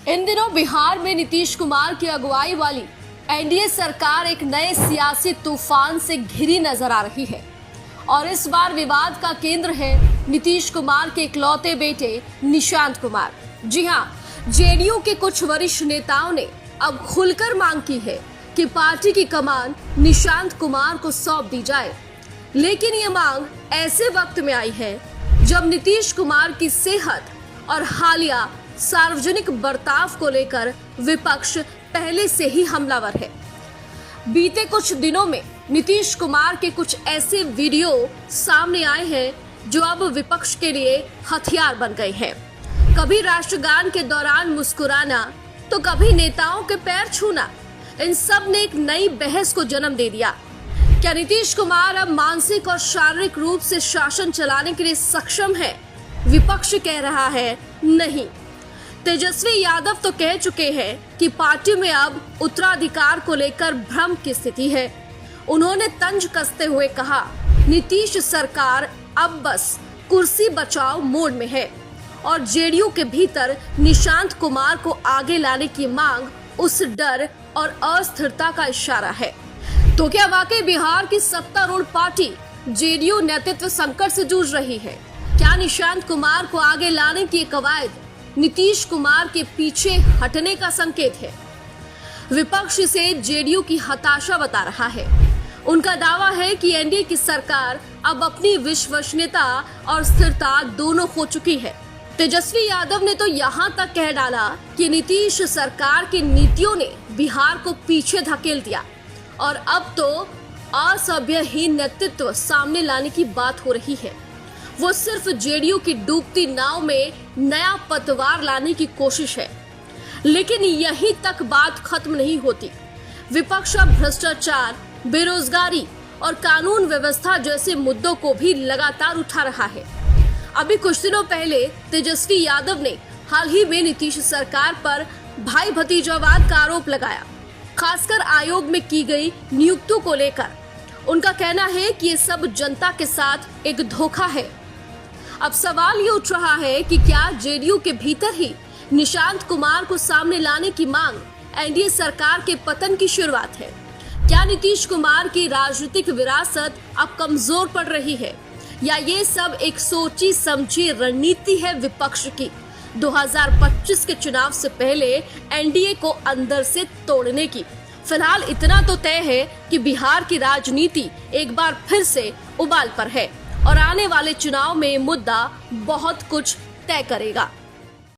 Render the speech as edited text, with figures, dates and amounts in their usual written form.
इन दिनों बिहार में नीतीश कुमार की अगुवाई वाली एनडीए सरकार एक नए सियासी तूफान से घिरी नजर आ रही है और इस बार विवाद का केंद्र है नीतीश कुमार के इकलौते बेटे निशांत कुमार। जी हां, जेडीयू के कुछ वरिष्ठ नेताओं ने अब खुलकर मांग की है कि पार्टी की कमान निशांत कुमार को सौंप दी जाए, लेकिन ये मांग ऐसे वक्त में आई है जब नीतीश कुमार की सेहत और हालिया सार्वजनिक बर्ताव को लेकर विपक्ष पहले से ही हमलावर है। बीते कुछ दिनों में नीतीश कुमार के कुछ ऐसे वीडियो सामने आए हैं जो अब विपक्ष के लिए हथियार बन गए हैं। कभी राष्ट्रगान के दौरान मुस्कुराना तो कभी नेताओं के पैर छूना, इन सब ने एक नई बहस को जन्म दे दिया। क्या नीतीश कुमार अब मानसिक और शारीरिक रूप से शासन चलाने के लिए सक्षम है? विपक्ष कह रहा है नहीं। तेजस्वी यादव तो कह चुके हैं कि पार्टी में अब उत्तराधिकार को लेकर भ्रम की स्थिति है। उन्होंने तंज कसते हुए कहा, नीतीश सरकार अब बस कुर्सी बचाओ मोड में है और जेडीयू के भीतर निशांत कुमार को आगे लाने की मांग उस डर और अस्थिरता का इशारा है। तो क्या वाकई बिहार की सत्तारूढ़ पार्टी जेडीयू नेतृत्व संकट से जूझ रही है? क्या निशांत कुमार को आगे लाने की कवायद नीतीश कुमार के पीछे हटने का संकेत है? विपक्ष इसे जेडीयू की हताशा बता रहा है। उनका दावा है कि एनडीए की सरकार अब अपनी विश्वसनीयता और स्थिरता दोनों खो चुकी है। तेजस्वी यादव ने तो यहाँ तक कह डाला कि नीतीश सरकार की नीतियों ने बिहार को पीछे धकेल दिया और अब तो असभ्यहीन नेतृत्व सामने लाने की बात हो रही है। वो सिर्फ जेडीयू की डूबती नाव में नया पतवार लाने की कोशिश है। लेकिन यहीं तक बात खत्म नहीं होती। विपक्ष अब भ्रष्टाचार, बेरोजगारी और कानून व्यवस्था जैसे मुद्दों को भी लगातार उठा रहा है। अभी कुछ दिनों पहले तेजस्वी यादव ने हाल ही में नीतीश सरकार पर भाई भतीजावाद का आरोप लगाया, खासकर आयोग में की गई नियुक्तियों को लेकर। उनका कहना है कि ये सब जनता के साथ एक धोखा है। अब सवाल ये उठ रहा है कि क्या जेडीयू के भीतर ही निशांत कुमार को सामने लाने की मांग एनडीए सरकार के पतन की शुरुआत है? क्या नीतीश कुमार की राजनीतिक विरासत अब कमजोर पड़ रही है या ये सब एक सोची समझी रणनीति है विपक्ष की 2025 के चुनाव से पहले एनडीए को अंदर से तोड़ने की? फिलहाल इतना तो तय है कि बिहार की राजनीति एक बार फिर से उबाल पर है और आने वाले चुनाव में मुद्दा बहुत कुछ तय करेगा।